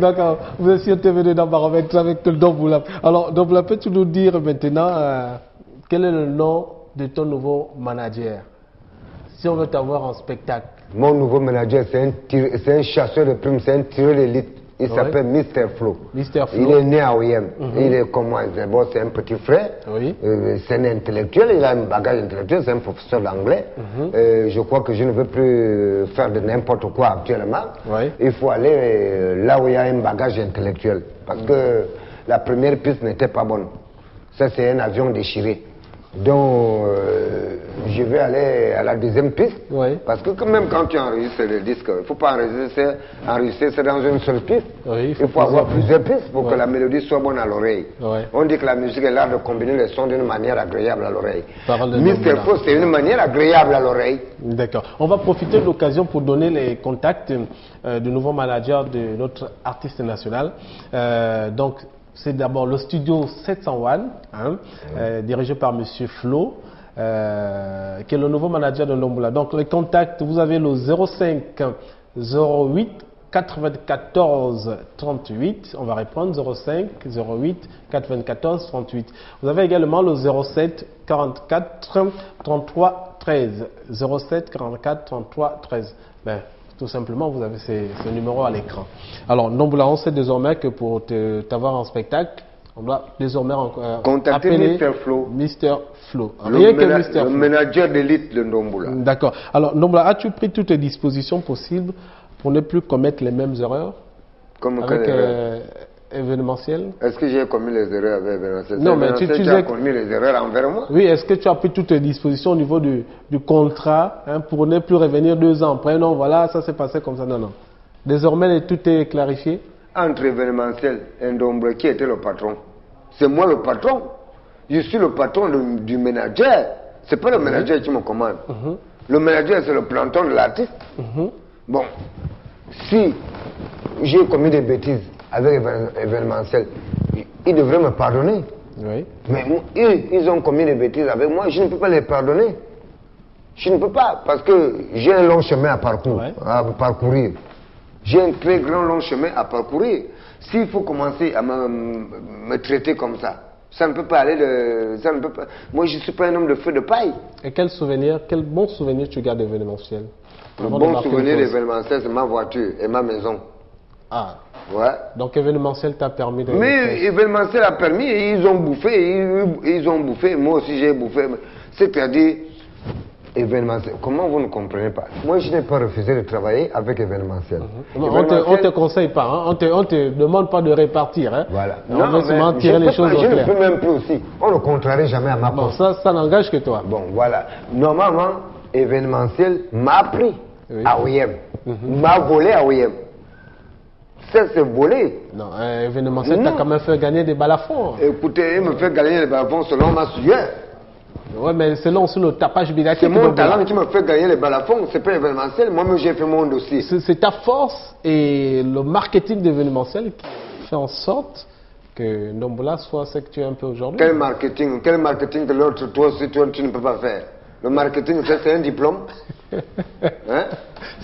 D'accord. Vous êtes sur TVD dans Baromètre avec Nomboula. Alors, Nomboula, peux-tu nous dire maintenant quel est le nom de ton nouveau manager? Si on veut t'avoir en spectacle. Mon nouveau manager, c'est un chasseur de primes, c'est un tireur d'élite. Il s'appelle Mr. Flo. Mr. Flo. Il est né à OIM. Il est comme moi. D'abord, c'est un petit frère. Oui. C'est un intellectuel. Il a un bagage intellectuel. C'est un professeur d'anglais. Je crois que je ne veux plus faire de n'importe quoi actuellement. Oui. Il faut aller là où il y a un bagage intellectuel. Parce que la première piste n'était pas bonne. Ça, c'est un avion déchiré. Donc, je vais aller à la deuxième piste. Oui. Parce que même quand tu enregistres le disque, il ne faut pas enregistrer dans une seule piste. Oui, il faut avoir plusieurs pistes pour que la mélodie soit bonne à l'oreille. Oui. On dit que la musique est l'art de combiner les sons d'une manière agréable à l'oreille. Mr. Flo, c'est une manière agréable à l'oreille. D'accord. On va profiter de l'occasion pour donner les contacts du nouveau manager de notre artiste national. Donc, c'est d'abord le studio 701, hein, dirigé par M. Flo, qui est le nouveau manager de Nomboula. Donc les contacts, vous avez le 05 08 94 38, on va répondre 05 08 94 38. Vous avez également le 07 44 33 13, 07 44 33 13. Ben, tout simplement, vous avez ce numéro à l'écran. Alors, Nomboula, on sait désormais que pour t'avoir en spectacle, on doit désormais contacter appeler Mr. Flo. Mr. Flo. Rien que Mr. Flo. Le manager d'élite de Nomboula. D'accord. Alors, Nomboula, as-tu pris toutes les dispositions possibles pour ne plus commettre les mêmes erreurs avec événementiel? Est-ce que j'ai commis les erreurs avec événementiel? Non, mais tu as commis les erreurs envers moi? Oui, est-ce que tu as pris toutes les dispositions au niveau du contrat, hein, pour ne plus revenir 2 ans après? Non, voilà, ça s'est passé comme ça. Non. Désormais, tout est clarifié? Entre événementiel et Ndomboula, qui était le patron? C'est moi le patron. Je suis le patron du manager. C'est pas le manager qui me commande. Le manager, c'est le planton de l'artiste. Bon, si j'ai commis des bêtises avec événementiel, ils devraient me pardonner. Oui. Mais ils ont commis des bêtises avec moi, je ne peux pas les pardonner. Je ne peux pas, parce que j'ai un long chemin à parcourir. J'ai un très grand long chemin à parcourir. S'il faut commencer à me traiter comme ça ne peut pas aller ça ne peut pas. Moi, je ne suis pas un homme de feu de paille. Et quel bon souvenir tu gardes d'événementiel? Le bon souvenir d'événementiel, c'est ma voiture et ma maison. Ah. Ouais. Donc événementiel t'a permis de... Mais événementiel a permis, et ils ont bouffé, moi aussi j'ai bouffé. C'est-à-dire, événementiel, comment vous ne comprenez pas? Moi je n'ai pas refusé de travailler avec événementiel. On ne te conseille pas, hein? On te demande pas de répartir. Hein? Voilà. On veut seulement tirer les choses au clair. Je ne peux même plus aussi. On ne contrarie jamais à ma Bon, cause. ça n'engage que toi. Bon, voilà. Normalement, événementiel m'a pris à OIM. M'a volé à OIM. Ça, c'est volé. Non, événementiel, t'as quand même fait gagner des balafons. Écoutez, il me fait gagner des balafons selon ma sueur. Ouais, mais selon sur le tapage médiatique. C'est mon talent qui me fait gagner les balafons, c'est pas événementiel. Moi-même, j'ai fait mon dossier. C'est ta force et le marketing d'événementiel qui fait en sorte que Ndombola soit ce que tu es un peu aujourd'hui. Quel marketing que l'autre, toi aussi, tu ne peux pas faire. Le marketing, c'est un diplôme. Hein?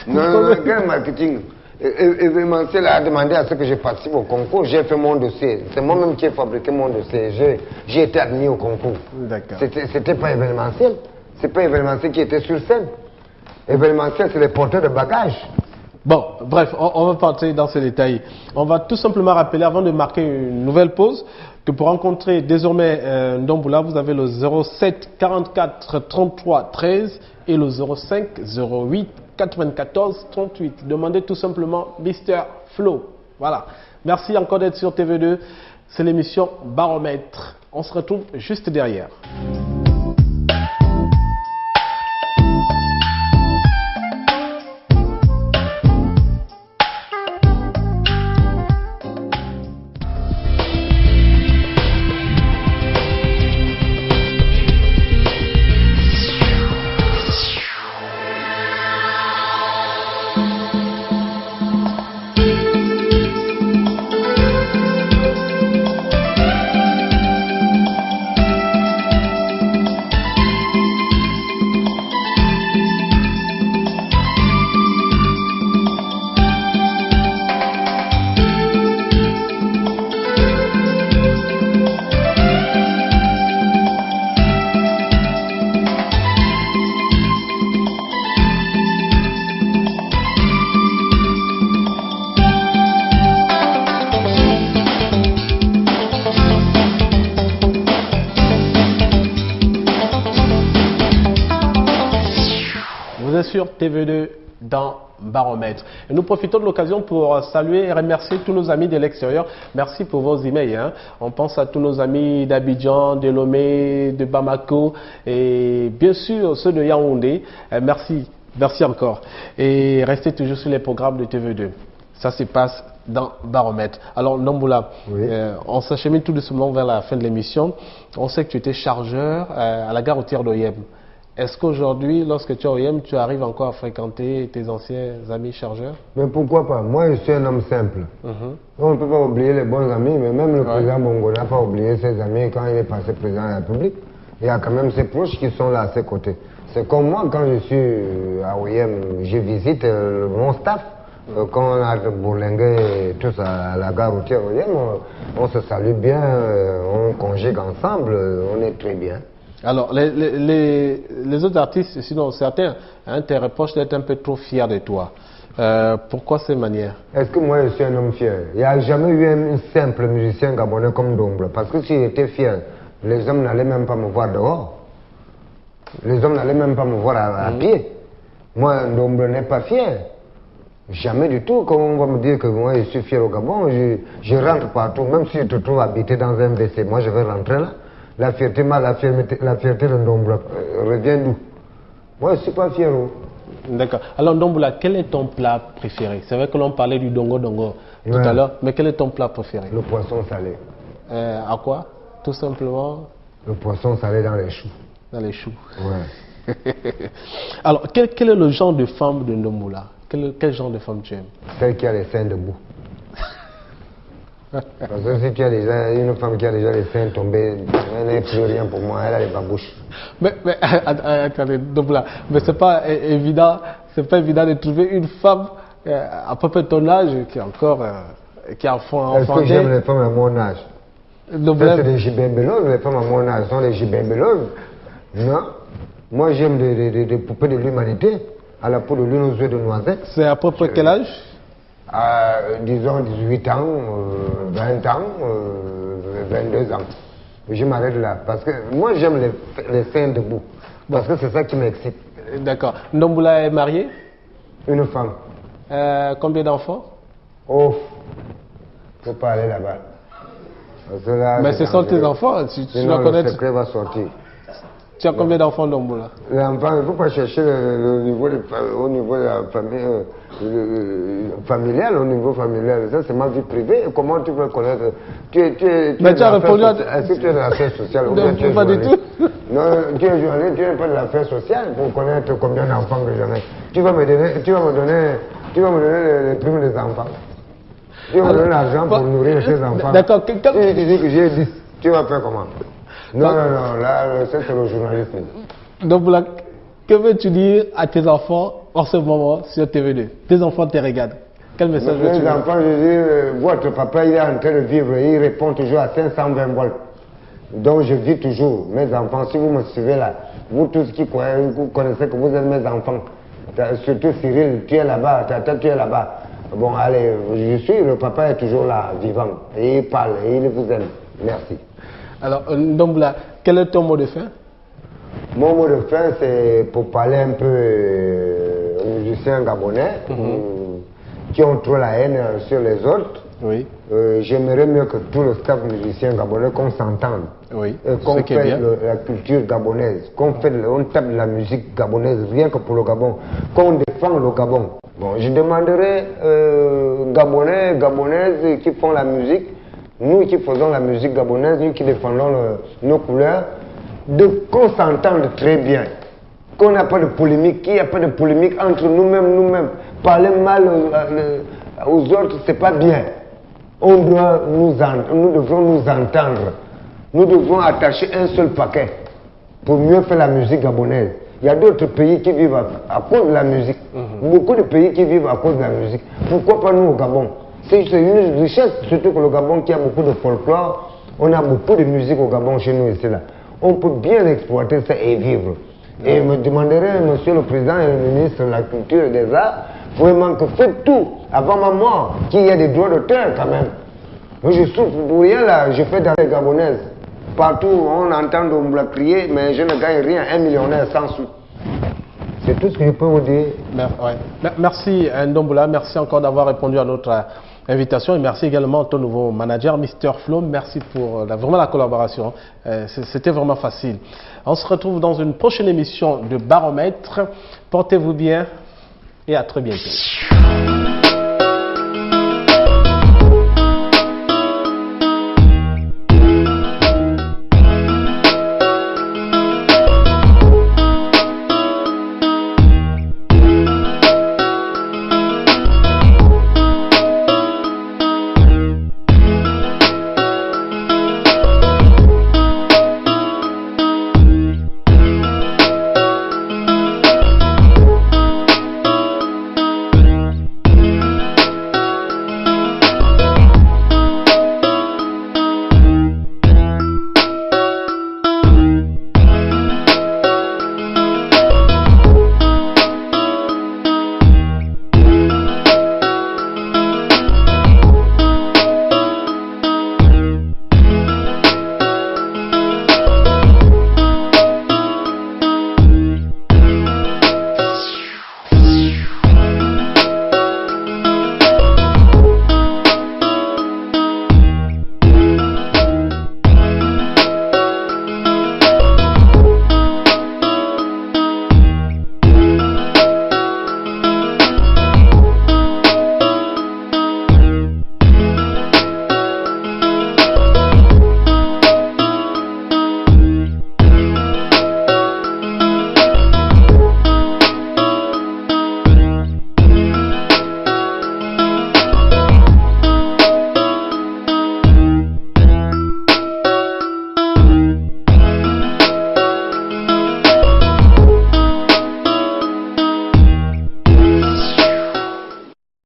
Non, quel marketing? Événementiel a demandé à ce que je participe au concours. J'ai fait mon dossier. C'est moi-même qui ai fabriqué mon dossier. J'ai été admis au concours. D'accord. C'était pas événementiel. C'est pas événementiel qui était sur scène. Événementiel, c'est les porteurs de bagages. Bon, bref, on va partir dans ces détails. On va tout simplement rappeler, avant de marquer une nouvelle pause, que pour rencontrer désormais Ndombola, vous avez le 07 44 33 13 et le 05 08 94 38. Demandez tout simplement Mr. Flo. Voilà. Merci encore d'être sur TV2. C'est l'émission Baromètre. On se retrouve juste derrière. Sur TV2 dans Baromètre. Et nous profitons de l'occasion pour saluer et remercier tous nos amis de l'extérieur. Merci pour vos emails. Hein. On pense à tous nos amis d'Abidjan, de Lomé, de Bamako et bien sûr ceux de Yaoundé. Merci, merci encore. Et restez toujours sur les programmes de TV2. Ça se passe dans Baromètre. Alors Ndombola, oui. On s'achemine tout doucement vers la fin de l'émission. On sait que tu étais chargeur à la gare routière d'Oyem. Est-ce qu'aujourd'hui, lorsque tu es au IEM, tu arrives encore à fréquenter tes anciens amis chargeurs? Mais pourquoi pas? Moi, je suis un homme simple. On ne peut pas oublier les bons amis, mais même le président Bongo n'a pas oublié ses amis quand il est passé président de la République. Il y a quand même ses proches qui sont là à ses côtés. C'est comme moi, quand je suis à OIM, je visite mon staff. Quand on a bourlingué tous à la gare routière OIM, on se salue bien, on conjugue ensemble, on est très bien. Alors, les autres artistes, sinon certains, hein, te reprochent d'être un peu trop fiers de toi. Pourquoi ces manières? Est-ce que moi je suis un homme fier? Il n'y a jamais eu un simple musicien gabonais comme Ndombola. Parce que si j'étais fier, les hommes n'allaient même pas me voir dehors. Les hommes n'allaient même pas me voir à pied. Moi, Ndombola n'est pas fier. Jamais du tout. Comment on va me dire que moi je suis fier au Gabon? Je rentre partout, même si je te trouve habité dans un WC, moi je vais rentrer là. La fierté de Ndombola revient d'où? Moi, je ne suis pas fier. D'accord. Alors, Ndombola, quel est ton plat préféré? C'est vrai que l'on parlait du dongo tout à l'heure, mais quel est ton plat préféré? Le poisson salé. À quoi? Tout simplement? Le poisson salé dans les choux. Dans les choux. Ouais. Alors, quel est le genre de femme de Ndombola? Quel genre de femme tu aimes? Celle qui a les seins debout. Parce que si tu as déjà une femme qui a déjà les seins tombés, elle n'est plus rien pour moi, elle a les babouches. Mais attendez, Ndombola, mais c'est pas évident de trouver une femme à peu près ton âge qui est encore qui a enfanté. Est-ce que j'aime les femmes à mon âge? C'est des gibembeloses, les femmes à mon âge sont des gibembeloses. Non. Moi j'aime des poupées de l'humanité, à la peau de lune aux yeux de noisette. C'est à peu près quel âge? Disons 18 ans, 20 ans, 22 ans. Je m'arrête là. Parce que moi, j'aime les seins debout. Parce que c'est ça qui m'excite. D'accord. Ndombola est marié? Une femme. Combien d'enfants? Oh, faut pas aller là-bas. Là, mais ce sont tes enfants, tu dois connaître. Le secret va sortir. Tu as combien d'enfants Ndomboula? L'enfant, il ne faut pas chercher au niveau de la famille familiale, au niveau familial. Ça, c'est ma vie privée. Comment tu peux connaître? Mais tu as répondu à... Est-ce que tu es de l'affaire sociale? Non, pas du tout. Non, tu es journaliste, tu n'es pas de l'affaire sociale pour connaître combien d'enfants que j'en ai. Tu vas me donner les primes des enfants. Tu vas me donner l'argent pour nourrir tes enfants. D'accord. Tu dis que j'ai 10, tu vas faire comment? Non, là, c'est le journalisme. Donc, que veux-tu dire à tes enfants en ce moment sur TV2? Tes enfants te regardent. Quel message veux-tu dire? Mes enfants, je dis, votre papa, il est en train de vivre, il répond toujours à 520 volts. Donc, je vis toujours. Mes enfants, si vous me suivez là, vous tous qui connaissez que vous êtes mes enfants, surtout Cyril, tu es là-bas, Tata, tu es là-bas. Bon, allez, je suis, le papa est toujours là, vivant. Et il parle, et il vous aime. Merci. Alors, Ndomboula, quel est ton mot de fin? Mon mot de fin, c'est pour parler un peu aux musiciens gabonais qui ont trop la haine sur les autres. Oui. J'aimerais mieux que tout le staff musicien gabonais, qu'on s'entende. Oui. Qu'on fait la culture gabonaise, on tape de la musique gabonaise, rien que pour le Gabon, qu'on défend le Gabon. Bon, je demanderais Gabonais, Gabonaises qui font la musique, nous qui faisons la musique gabonaise, nous qui défendons nos couleurs, qu'on s'entende très bien, qu'on n'a pas de polémique, qu'il n'y a pas de polémique entre nous-mêmes. Parler mal aux autres, c'est pas bien. Nous devons nous entendre. Nous devons attacher un seul paquet pour mieux faire la musique gabonaise. Il y a d'autres pays qui vivent à cause de la musique. Beaucoup de pays qui vivent à cause de la musique. Pourquoi pas nous au Gabon? C'est une richesse, surtout que le Gabon qui a beaucoup de folklore. On a beaucoup de musique au Gabon chez nous ici là. On peut bien exploiter ça et vivre. Et je me demanderais, monsieur le président et le ministre de la Culture et des Arts, vraiment que faites tout avant ma mort, qu'il y ait des droits d'auteur quand même. Moi, je souffre pour rien là, je fais dans les Gabonaises. Partout on entend Ndomboula crier, mais je ne gagne rien, un millionnaire sans sous. C'est tout ce que je peux vous dire. Merci Ndomboula, merci encore d'avoir répondu à notre invitation et merci également à ton nouveau manager, Mr. Flo. Merci pour vraiment la collaboration. C'était vraiment facile. On se retrouve dans une prochaine émission de Baromètre. Portez-vous bien et à très bientôt.